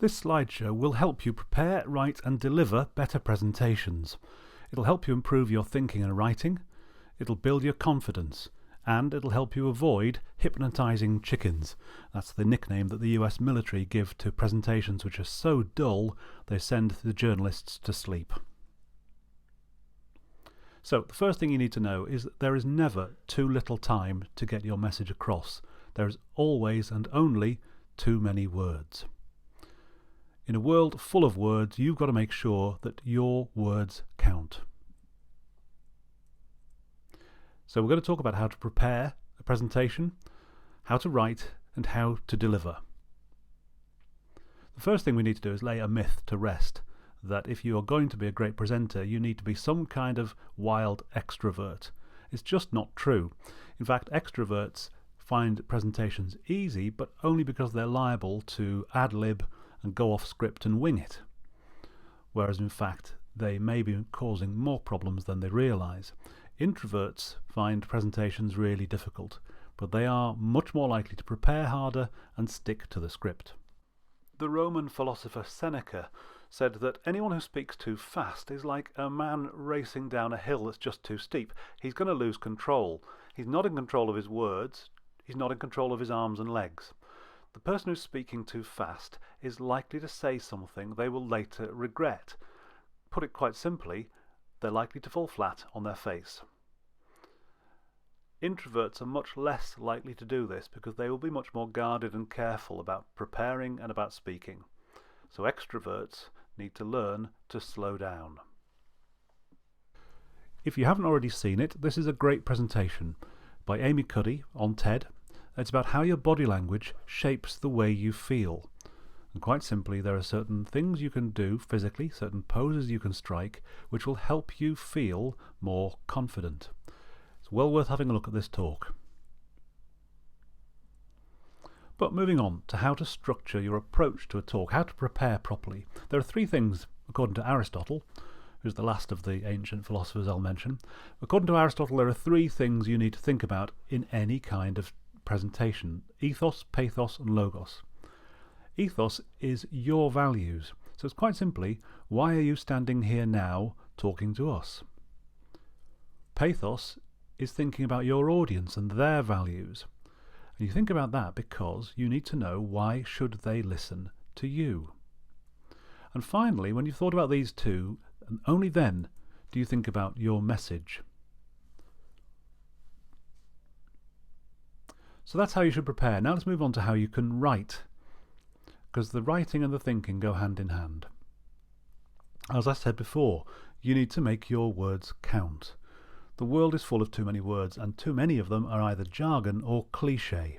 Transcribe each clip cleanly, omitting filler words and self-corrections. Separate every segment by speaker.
Speaker 1: This slideshow will help you prepare, write and deliver better presentations. It'll help you improve your thinking and writing, it'll build your confidence, and it'll help you avoid hypnotizing chickens. That's the nickname that the US military give to presentations which are so dull they send the journalists to sleep. So the first thing you need to know is that there is never too little time to get your message across. There is always and only too many words. In a world full of words, you've got to make sure that your words count. So we're going to talk about how to prepare a presentation, how to write, and how to deliver. The first thing we need to do is lay a myth to rest, that if you are going to be a great presenter, you need to be some kind of wild extrovert. It's just not true. In fact, extroverts find presentations easy, but only because they're liable to ad-lib and go off script and wing it. Whereas in fact, they may be causing more problems than they realise. Introverts find presentations really difficult, but they are much more likely to prepare harder and stick to the script. The Roman philosopher Seneca said that anyone who speaks too fast is like a man racing down a hill that's just too steep. He's going to lose control. He's not in control of his words, he's not in control of his arms and legs. The person who's speaking too fast is likely to say something they will later regret. Put it quite simply, they're likely to fall flat on their face. Introverts are much less likely to do this because they will be much more guarded and careful about preparing and about speaking. So extroverts need to learn to slow down. If you haven't already seen it, this is a great presentation by Amy Cuddy on TED. It's about how your body language shapes the way you feel. And quite simply, there are certain things you can do physically, certain poses you can strike, which will help you feel more confident. It's well worth having a look at this talk. But moving on to how to structure your approach to a talk, how to prepare properly. There are three things, according to Aristotle, who's the last of the ancient philosophers I'll mention. According to Aristotle, there are three things you need to think about in any kind of presentation: ethos, pathos and logos. Ethos is your values. So it's quite simply, why are you standing here now talking to us? Pathos is thinking about your audience and their values. And you think about that because you need to know, why should they listen to you? And finally, when you've thought about these two, and only then do you think about your message. So that's how you should prepare. Now let's move on to how you can write, because the writing and the thinking go hand in hand. As I said before, you need to make your words count. The world is full of too many words, and too many of them are either jargon or cliché.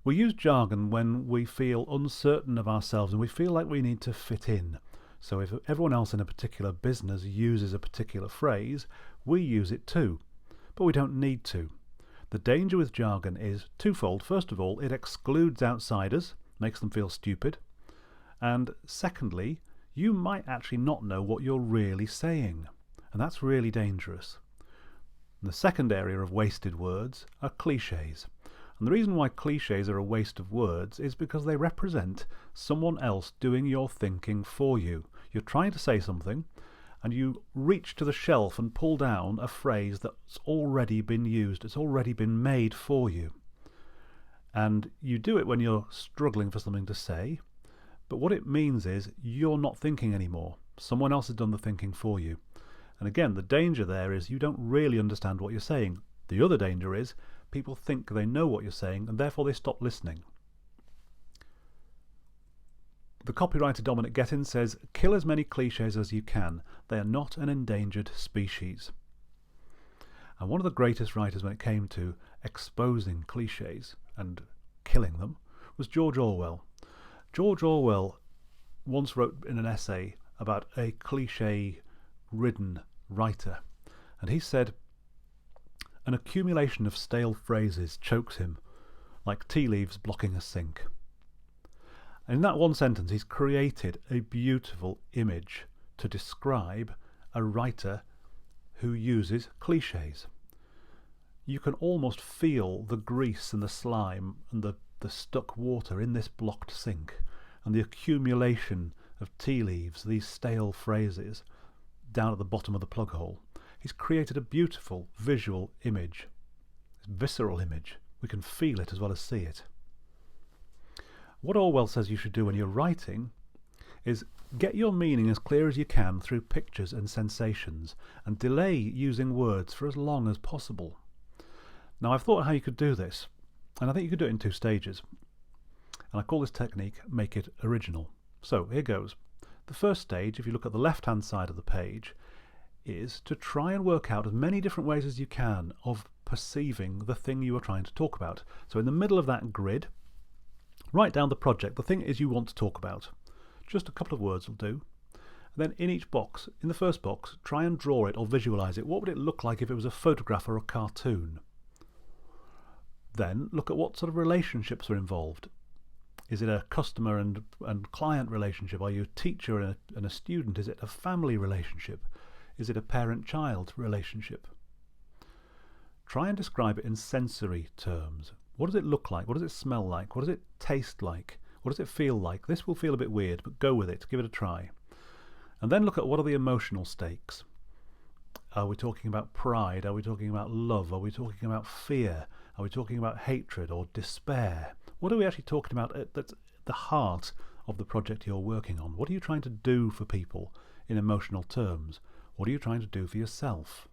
Speaker 1: We use jargon when we feel uncertain of ourselves and we feel like we need to fit in. So if everyone else in a particular business uses a particular phrase, we use it too. But we don't need to. The danger with jargon is twofold. First of all, it excludes outsiders, makes them feel stupid. And secondly, you might actually not know what you're really saying. And that's really dangerous. And the second area of wasted words are clichés. And the reason why clichés are a waste of words is because they represent someone else doing your thinking for you. You're trying to say something, and you reach to the shelf and pull down a phrase that's already been used, it's already been made for you. And you do it when you're struggling for something to say, but what it means is you're not thinking anymore. Someone else has done the thinking for you. And again, the danger there is you don't really understand what you're saying. The other danger is people think they know what you're saying and therefore they stop listening. The copywriter Dominic Gettin says, "Kill as many clichés as you can. They are not an endangered species." And one of the greatest writers when it came to exposing clichés and killing them was George Orwell. George Orwell once wrote in an essay about a cliché-ridden writer, and he said, "An accumulation of stale phrases chokes him like tea leaves blocking a sink." And in that one sentence he's created a beautiful image to describe a writer who uses clichés. You can almost feel the grease and the slime and the stuck water in this blocked sink, and the accumulation of tea leaves, these stale phrases, down at the bottom of the plug hole. He's created a beautiful visual image, a visceral image. We can feel it as well as see it. What Orwell says you should do when you're writing is get your meaning as clear as you can through pictures and sensations, and delay using words for as long as possible. Now, I've thought how you could do this, and I think you could do it in 2 stages. And I call this technique Make It Original. So here goes. The first stage, if you look at the left-hand side of the page, is to try and work out as many different ways as you can of perceiving the thing you are trying to talk about. So in the middle of that grid, write down the project, the thing it is you want to talk about. Just a couple of words will do. And then in each box, in the first box, try and draw it or visualize it. What would it look like if it was a photograph or a cartoon? Then look at what sort of relationships are involved. Is it a customer and client relationship? Are you a teacher and a student? Is it a family relationship? Is it a parent-child relationship? Try and describe it in sensory terms. What does it look like? What does it smell like? What does it taste like? What does it feel like? This will feel a bit weird, but go with it. Give it a try. And then look at what are the emotional stakes. Are we talking about pride? Are we talking about love? Are we talking about fear? Are we talking about hatred or despair? What are we actually talking about that's the heart of the project you're working on? What are you trying to do for people in emotional terms? What are you trying to do for yourself?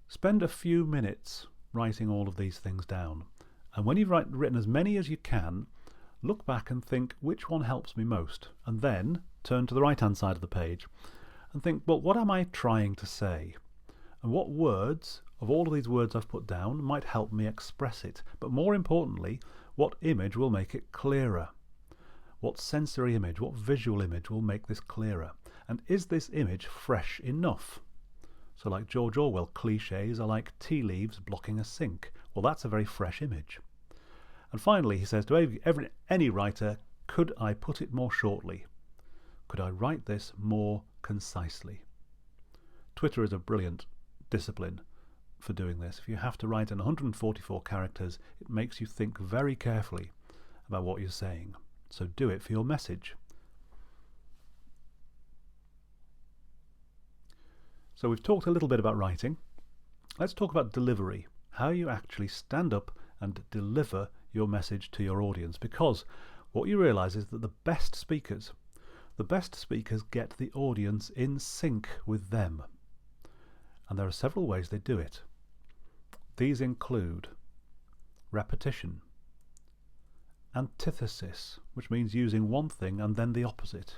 Speaker 1: Spend a few minutes writing all of these things down. And when you've written as many as you can, look back and think which one helps me most. And then turn to the right-hand side of the page and think, well, what am I trying to say? And what words, of all of these words I've put down, might help me express it? But more importantly, what image will make it clearer? What sensory image, what visual image will make this clearer? And is this image fresh enough? So like George Orwell, cliches are like tea leaves blocking a sink. Well, that's a very fresh image. And finally, he says to any writer, could I put it more shortly? Could I write this more concisely? Twitter is a brilliant discipline for doing this. If you have to write in 144 characters, it makes you think very carefully about what you're saying. So do it for your message. So we've talked a little bit about writing. Let's talk about delivery, how you actually stand up and deliver your message to your audience, because what you realize is that the best speakers get the audience in sync with them. And there are several ways they do it. These include repetition, antithesis, which means using one thing and then the opposite,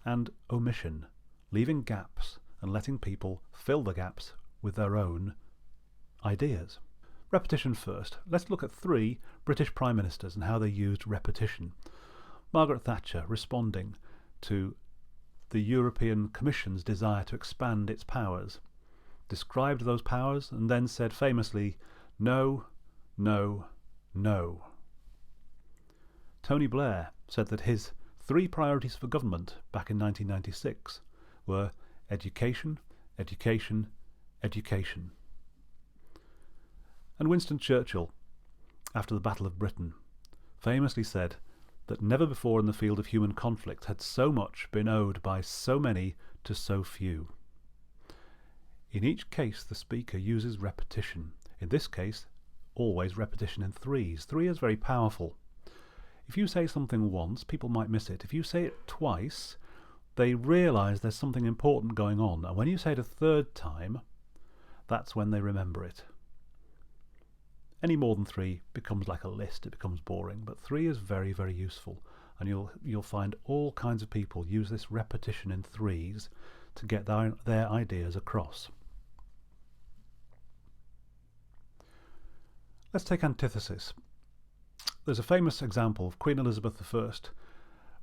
Speaker 1: and omission, leaving gaps and letting people fill the gaps with their own ideas. Repetition first. Let's look at 3 British Prime Ministers and how they used repetition. Margaret Thatcher, responding to the European Commission's desire to expand its powers, described those powers and then said famously, no, no, no. Tony Blair said that his 3 priorities for government back in 1996 were education, education, education. And Winston Churchill, after the Battle of Britain, famously said that never before in the field of human conflict had so much been owed by so many to so few. In each case, the speaker uses repetition. In this case, always repetition in 3s. 3 is very powerful. If you say something once, people might miss it. If you say it twice, they realise there's something important going on. And when you say it a 3rd time, that's when they remember it. Any more than 3 becomes like a list, it becomes boring, but 3 is very, very useful. And you'll find all kinds of people use this repetition in 3s to get their ideas across. Let's take antithesis. There's a famous example of Queen Elizabeth I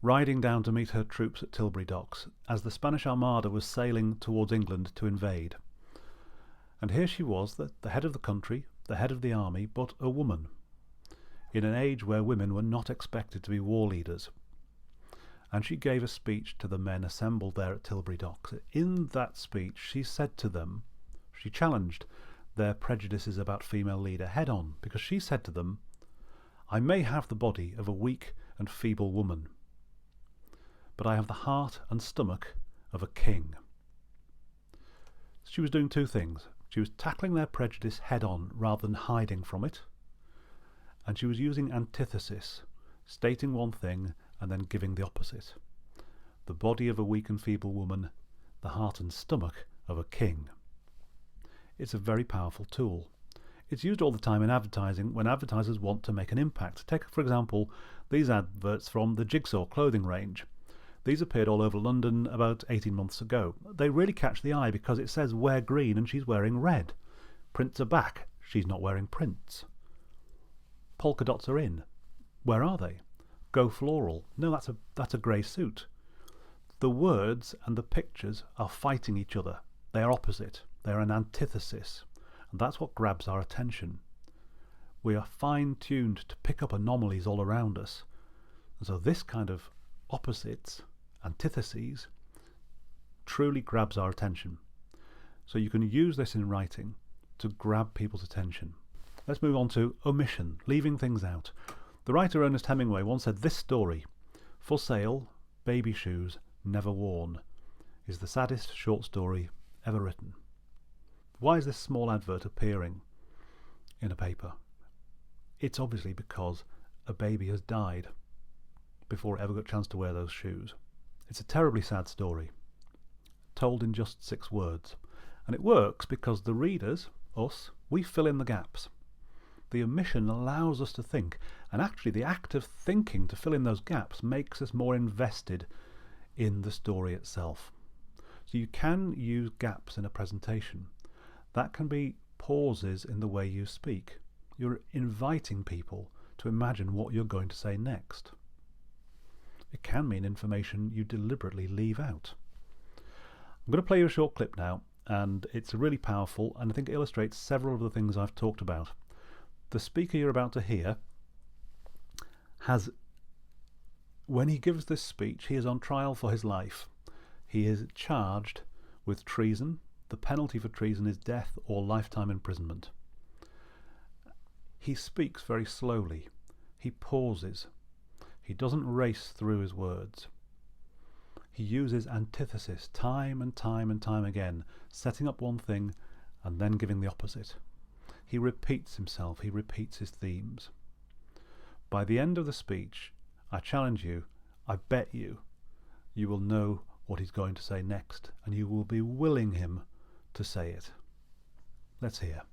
Speaker 1: riding down to meet her troops at Tilbury Docks as the Spanish Armada was sailing towards England to invade. And here she was, the head of the country, the head of the army, but a woman, in an age where women were not expected to be war leaders. And she gave a speech to the men assembled there at Tilbury Docks. In that speech she said to them, she challenged their prejudices about female leader head on, because she said to them, I may have the body of a weak and feeble woman, but I have the heart and stomach of a king. She was doing two things. She was tackling their prejudice head on rather than hiding from it, and she was using antithesis, stating one thing and then giving the opposite. The body of a weak and feeble woman, the heart and stomach of a king. It's a very powerful tool. It's used all the time in advertising when advertisers want to make an impact. Take, for example, these adverts from the Jigsaw clothing range. These appeared all over London about 18 months ago. They really catch the eye because it says wear green and she's wearing red. Prints are back, she's not wearing prints. Polka dots are in. Where are they? Go floral. No, that's a grey suit. The words and the pictures are fighting each other. They are opposite. They are an antithesis. And that's what grabs our attention. We are fine-tuned to pick up anomalies all around us. And so this kind of opposites, antitheses, truly grabs our attention. So you can use this in writing to grab people's attention. Let's move on to omission, leaving things out. The writer Ernest Hemingway once said this story, "For sale, baby shoes, never worn," is the saddest short story ever written. Why is this small advert appearing in a paper? It's obviously because a baby has died before it ever got a chance to wear those shoes. It's a terribly sad story, told in just 6 words. And it works because the readers, us, we fill in the gaps. The omission allows us to think, and actually the act of thinking to fill in those gaps makes us more invested in the story itself. So you can use gaps in a presentation. That can be pauses in the way you speak. You're inviting people to imagine what you're going to say next. It can mean information you deliberately leave out. I'm going to play you a short clip now, and it's really powerful, and I think it illustrates several of the things I've talked about. The speaker you're about to hear has, when he gives this speech, he is on trial for his life. He is charged with treason. The penalty for treason is death or lifetime imprisonment. He speaks very slowly. He pauses. He doesn't race through his words. He uses antithesis time and time and time again, setting up one thing and then giving the opposite. He repeats himself. He repeats his themes. By the end of the speech, I challenge you, I bet you will know what he's going to say next, and you will be willing him to say it. Let's hear.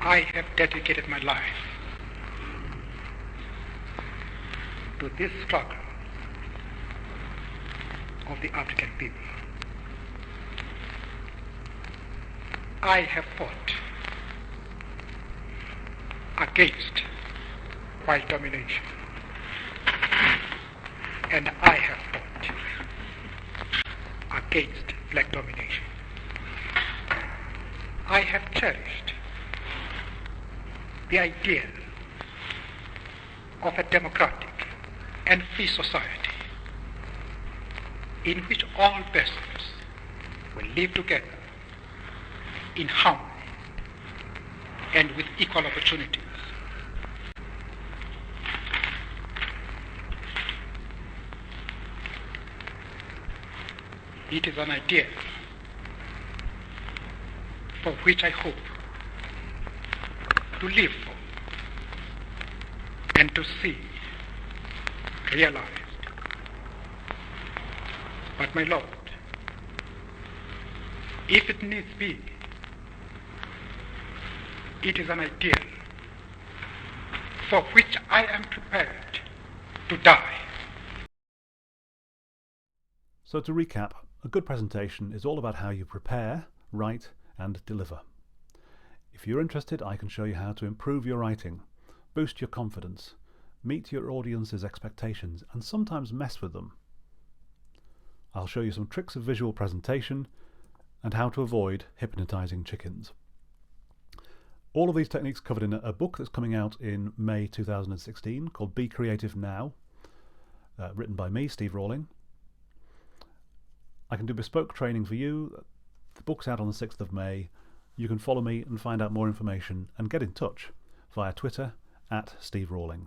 Speaker 2: I have dedicated my life to this struggle of the African people. I have fought against white domination, and I have fought against black domination. I have cherished the idea of a democratic and free society in which all persons will live together in harmony and with equal opportunities. It is an idea for which I hope to live for and to see realized. But my Lord, if it needs be, it is an ideal for which I am prepared to die.
Speaker 1: So to recap, a good presentation is all about how you prepare, write and deliver. If you're interested, I can show you how to improve your writing, boost your confidence, meet your audience's expectations and sometimes mess with them. I'll show you some tricks of visual presentation and how to avoid hypnotizing chickens. All of these techniques covered in a book that's coming out in May 2016 called Be Creative Now, written by me, Steve Rawling. I can do bespoke training for you. The book's out on the 6th of May. You can follow me and find out more information and get in touch via Twitter at Steve Rawling.